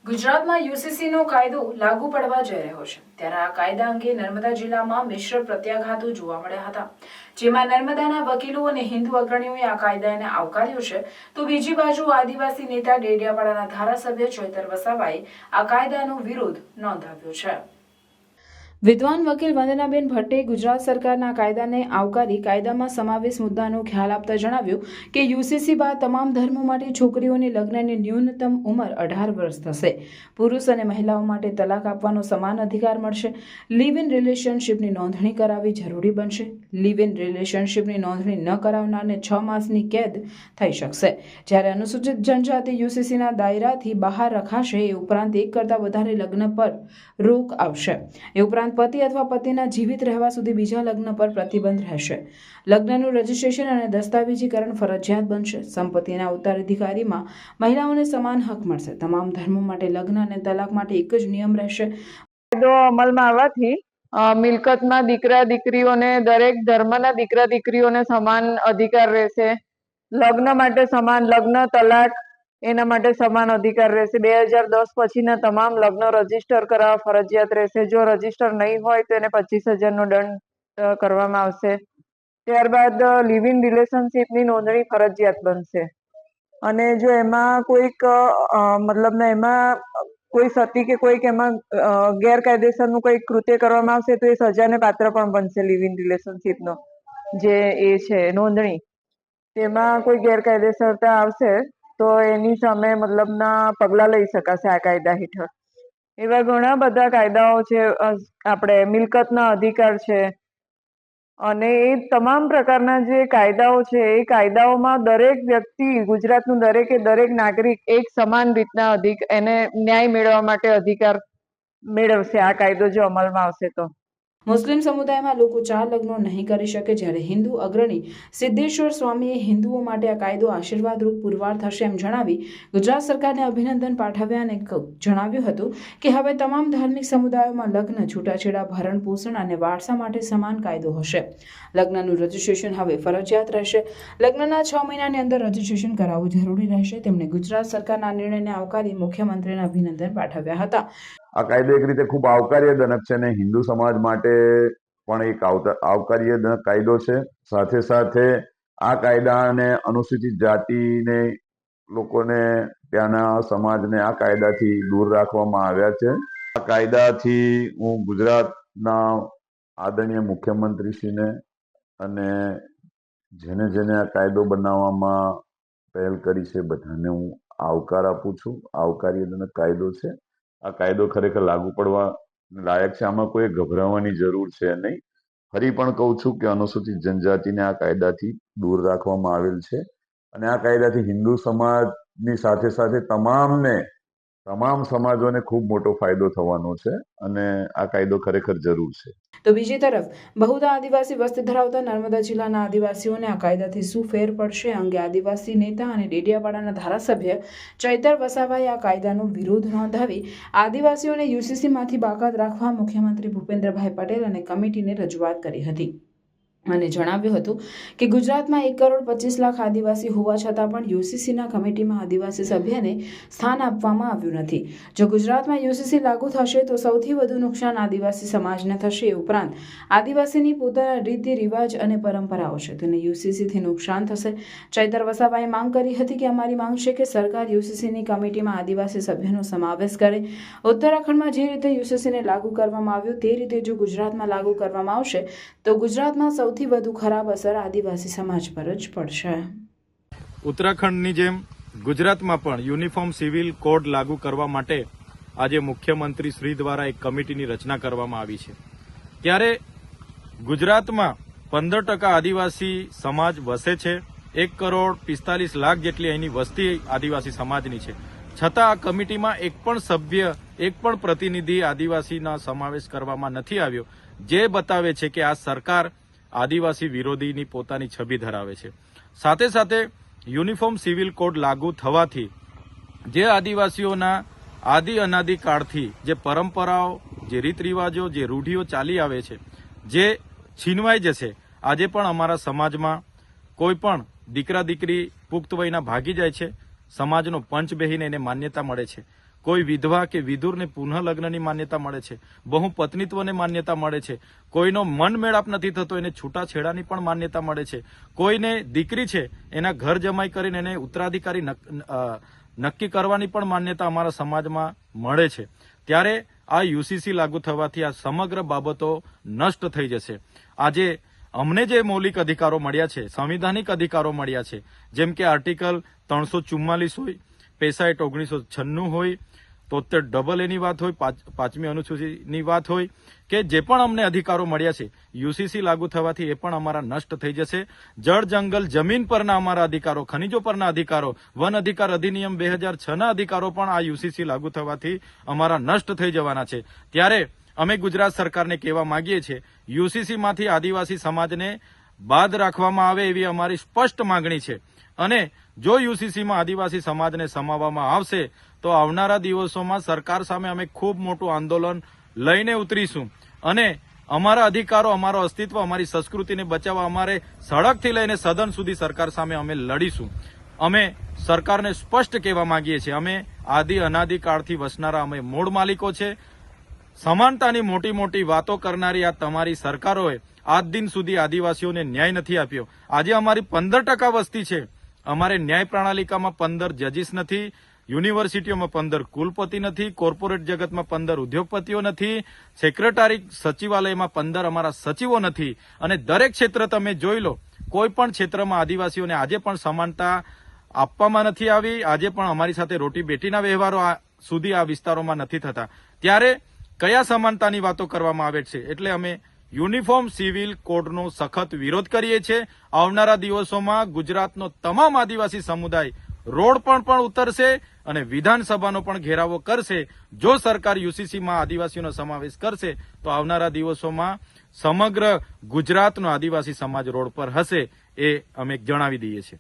ગુજરાતમાં યુસીસીનો કાયદો લાગુ પડવા જઈ રહ્યો છે ત્યારે આ કાયદા અંગે નર્મદા જિલ્લામાં મિશ્ર પ્રત્યાઘાતો જોવા મળ્યા હતા, જેમાં નર્મદાના વકીલો અને હિન્દુ અગ્રણીઓએ આ કાયદાને આવકાર્યો છે, તો બીજી બાજુ આદિવાસી નેતા ડેડિયાપાડાના ધારાસભ્ય ચૈતર વસાવાએ આ કાયદાનો વિરોધ નોંધાવ્યો છે। વિદ્વાન વકીલ વંદનાબેન ભટ્ટે ગુજરાત સરકારના કાયદાને આવકારી કાયદામાં સમાવેશ મુદ્દાનો ખ્યાલ આપતા જણાવ્યું કે યુસીસી બાદ તમામ ધર્મો માટે છોકરીઓની લગ્નની ન્યૂનતમ ઉંમર 18 વર્ષ થશે। પુરુષ અને મહિલાઓ માટે તલાક આપવાનો સમાન અધિકાર મળશે। લિવ ઇન રિલેશનશિપની નોંધણી કરાવવી જરૂરી બનશે। લિવ ઇન રિલેશનશિપની નોંધણી ન કરાવનારને 6 માસની કેદ થઈ શકશે, જ્યારે અનુસૂચિત જનજાતિ યુસીસીના દાયરાથી બહાર રખાશે। એ ઉપરાંત એક કરતાં વધારે લગ્ન પર રોક આવશે। એ ઉપરાંત પતિ અથવા પતિના જીવિત રહેવા સુધી બીજા લગ્ન પર પ્રતિબંધ રહેશે। લગ્નનું રજીસ્ટ્રેશન અને દસ્તાવેજીકરણ ફરજિયાત બનશે। સંપત્તિના ઉત્તરાધિકારીમાં મહિલાઓને સમાન હક મળશે। તમામ ધર્મો માટે લગ્ન અને તલાક માટે એક જ નિયમ રહેશે। કાયદો અમલમાં આવવાથી મિલકતમાં દીકરા દીકરીઓને દરેક ધર્મના દીકરા દીકરીઓને સમાન અધિકાર રહેશે। લગ્ન માટે સમાન લગ્ન તલાક એના માટે સમાન અધિકાર રહેશે। 2010 પછીના તમામ લગ્ન રજીસ્ટર કરાવવા ફરજિયાત રહેશે। જો રજીસ્ટર નહીં હોય તો એને 25,000નો દંડ કરવામાં આવશે। ત્યારબાદ લિવ ઇન રિલેશનશિપની નોંધણી ફરજિયાત બનશે અને જો એમાં કોઈક એમાં કોઈ સતી કે કોઈક એમાં ગેરકાયદેસરનું કોઈ કૃત્ય કરવામાં આવશે તો એ સજાને પાત્ર પણ બનશે। લિવ ઇન રિલેશનશિપનો જે એ છે નોંધણી, તેમાં કોઈ ગેરકાયદેસરતા આવશે તો એની સામે પગલાં લઈ શકાશે આ કાયદા હેઠળ। એવા ઘણા બધા કાયદાઓ છે, આપણે મિલકતના અધિકાર છે અને એ તમામ પ્રકારના જે કાયદાઓ છે એ કાયદાઓમાં દરેક વ્યક્તિ, ગુજરાતનું દરેકે દરેક નાગરિક એક સમાન રીતના એને ન્યાય મેળવવા માટે અધિકાર મેળવશે આ કાયદો જો અમલમાં આવશે તો। મુસ્લિમ સમુદાયમાં લોકો 4 લગ્નો નહીં કરી શકે, જ્યારે હિન્દુ અગ્રણી સિદ્ધેશ્વર સ્વામીએ હિન્દુઓ માટે આ કાયદો આશીર્વાદરૂપ પુરવાર થશે એમ જણાવી ગુજરાત સરકારને અભિનંદન પાઠવ્યા અને જણાવ્યું હતું કે હવે તમામ ધાર્મિક સમુદાયોમાં લગ્ન, છૂટાછેડા, ભરણ પોષણ અને વારસા માટે સમાન કાયદો હશે। લગ્નનું રજીસ્ટ્રેશન હવે ફરજિયાત રહેશે। લગ્નના 6 મહિનાની અંદર રજીસ્ટ્રેશન કરાવવું જરૂરી રહેશે। તેમણે ગુજરાત સરકારના નિર્ણયને આવકારી મુખ્યમંત્રીને અભિનંદન પાઠવ્યા હતા। આ કાયદો એક રીતે ખૂબ આવકાર્યજનક છે અને હિન્દુ સમાજ માટે પણ એક આવકાર્યજનક કાયદો છે। સાથે સાથે આ કાયદાને અનુસૂચિત જાતિને લોકોને, ત્યાંના સમાજને આ કાયદાથી દૂર રાખવામાં આવ્યા છે। આ કાયદાથી હું ગુજરાતના આદરણીય મુખ્યમંત્રીશ્રીને અને જેને આ કાયદો બનાવવામાં પહેલ કરી છે બધાને હું આવકાર આપું છું। આવકાર્યજનક કાયદો છે। આ કાયદો ખરેખર લાગુ પડવા લાયક છે। આમાં કોઈ ગભરાવાની જરૂર છે નહીં। ફરી પણ કહું છું કે અનુસૂચિત જનજાતિને આ કાયદાથી દૂર રાખવામાં આવેલ છે અને આ કાયદાથી હિન્દુ સમાજની સાથે સાથે તમામ સમાજોને ખૂબ મોટો ફાયદો થવાનો છે અને આ કાયદો ખરેખર જરૂર છે। તો બીજી તરફ બહુધા આદિવાસી વસ્તી ધરાવતા નર્મદા જિલ્લાના આદિવાસીઓને આ કાયદાથી શું ફેર પડશે અંગે આદિવાસી નેતા અને ડેડિયાપાડાના ધારાસભ્ય ચૈતર વસાવાએ આ કાયદાનો વિરોધ નોંધાવી આદિવાસીઓને યુસીસીમાંથી બાકાત રાખવા મુખ્યમંત્રી ભૂપેન્દ્રભાઈ પટેલ અને કમિટીને રજૂઆત કરી હતી અને જણાવ્યું હતું કે ગુજરાતમાં 1,25,00,000 આદિવાસી હોવા છતાં પણ યુસીસીના કમિટીમાં આદિવાસી સભ્યને સ્થાન આપવામાં આવ્યું નથી। જો ગુજરાતમાં યુસીસી લાગુ થશે તો સૌથી વધુ નુકસાન આદિવાસી સમાજને થશે। એ ઉપરાંત આદિવાસીની પોતાના રીતિ રિવાજ અને પરંપરાઓ છે તેને યુસીસીથી નુકસાન થશે। ચૈતર વસાવાએ માંગ કરી હતી કે અમારી માંગ છે કે સરકાર યુસીસીની કમિટીમાં આદિવાસી સભ્યનો સમાવેશ કરે। ઉત્તરાખંડમાં જે રીતે યુસીસીને લાગુ કરવામાં આવ્યું તે રીતે જો ગુજરાતમાં લાગુ કરવામાં આવશે તો ગુજરાતમાં સૌથી વધુ ખરાબ અસર આદિવાસી સમાજ પર જ પડશે। ઉત્તરાખંડની જેમ ગુજરાતમાં પણ યુનિફોર્મ સિવિલ કોડ લાગુ કરવા માટે આજે મુખ્યમંત્રી શ્રી દ્વારા એક કમિટીની રચના કરવામાં આવી છે। ત્યારે ગુજરાતમાં 15% આદિવાસી સમાજ વસે છે। 1,45,00,000 જેટલી અહીંની વસ્તી આદિવાસી સમાજની છે, છતાં આ કમિટીમાં એક પણ સભ્ય, એક પણ પ્રતિનિધિ આદિવાસીના સમાવેશ કરવામાં નથી આવ્યો, જે બતાવે છે કે આ સરકાર આદિવાસી વિરોધીની પોતાની છબી ધરાવે છે। સાથે સાથે યુનિફોર્મ સિવિલ કોડ લાગુ થવાથી જે આદિવાસીઓના આદિ અનાદિ કાળથી જે પરંપરાઓ, જે રીત રિવાજો, જે રૂઢિઓ ચાલી આવે છે, જે છીનવાઈ જશે। આજે પણ અમારા સમાજમાં કોઈ પણ દીકરા દીકરી પુખ્ત વયના ભાગી જાય છે, સમાજનો પંચ બેહીને એને માન્યતા મળે છે। કોઈ વિધવા કે વિધુરને પુનઃ લગ્નની માન્યતા મળે છે, બહુપત્નીત્વને માન્યતા મળે છે, કોઈનો મન મેળાપ નથી થતો એને છૂટાછેડાની પણ માન્યતા મળે છે, કોઈને દીકરી છે એના ઘર જમાઈ કરીને એને ઉત્તરાધિકારી નક્કી કરવાની પણ માન્યતા અમારા સમાજમાં મળે છે. ત્યારે આ યુસીસી લાગુ થવાથી આ સમગ્ર બાબતો નષ્ટ થઈ જશે. આજે અમને જે મૌલિક અધિકારો મળ્યા છે, સંવિધાનિક અધિકારો મળ્યા છે, જેમ કે આર્ટિકલ 344 હોય, પેસા એક્ટ 1996 હોય, 73 એની વાત હોય, 5મી અનુસૂચિની વાત હોય, કે જે પણ અમને અધિકારો મળ્યા છે યુસીસી લાગુ થવાથી એ પણ અમારા નષ્ટ થઈ જશે. જળ જંગલ જમીન પરના અમારા અધિકારો, ખનીજો પરના અધિકારો, વન અધિકાર અધિનિયમ 2006ના અધિકારો પણ આ યુસીસી લાગુ થવાથી અમારા નષ્ટ થઈ જવાના છે. ત્યારે અમે ગુજરાત સરકારને કહેવા માંગીએ છીએ, યુસીસીમાંથી આદિવાસી સમાજને બાદ રાખવામાં આવે એવી અમારી સ્પષ્ટ માંગણી છે. અને જો યુસીસીમાં આદિવાસી સમાજને સમાવવામાં આવશે તો આવનારા દિવસોમાં સરકાર સામે અમે ખૂબ મોટું આંદોલન લઈને ઉતરીશું અને અમારા અધિકારો, અમારો અસ્તિત્વ, અમારી સંસ્કૃતિને બચાવવા અમારે સડકથી લઈને સદન સુધી સરકાર સામે અમે લડીશું. અમે સરકારને સ્પષ્ટ કહેવા માંગીએ છીએ, અમે આદિ અનાદિ કાળથી વસનારા અમે મૂળ માલિકો છે. સમાનતાની મોટી મોટી વાતો કરનારી આ તમારી સરકારોએ આજ દિન સુધી આદિવાસીઓને ન્યાય નથી આપ્યો. આજે અમારી 15% વસ્તી છે, અમારે ન્યાય પ્રણાલિકામાં 15 જજીસ નથી, યુનિવર્સિટીઓમાં 15 કુલપતિ નથી, કોર્પોરેટ જગતમાં 15 ઉદ્યોગપતિઓ નથી, સેક્રેટરી સચિવાલયમાં 15 અમારા સચિવો નથી. અને દરેક ક્ષેત્ર તમે જોઈ લો, કોઈ પણ ક્ષેત્રમાં આદિવાસીઓને આજે પણ સમાનતા આપવામાં નથી આવી. આજે પણ અમારી સાથે રોટી બેટીના વ્યવહારો સુધી આ વિસ્તારોમાં નથી થતા. ત્યારે કયા સમાનતાની વાતો કરવામાં આવે છે? એટલે અમે યુનિફોર્મ સિવિલ કોડનો સખત વિરોધ કરીએ છીએ. આવનારા દિવસોમાં ગુજરાતનો તમામ આદિવાસી સમુદાય રોડ પર પણ ઉતરશે અને વિધાનસભાનો પણ ઘેરાવો કરશે. જો સરકાર યુસીસીમાં આદિવાસીઓનો સમાવેશ કરશે તો આવનારા દિવસોમાં સમગ્ર ગુજરાતનો આદિવાસી સમાજ રોડ પર હશે, એ અમે જણાવી દઈએ છીએ.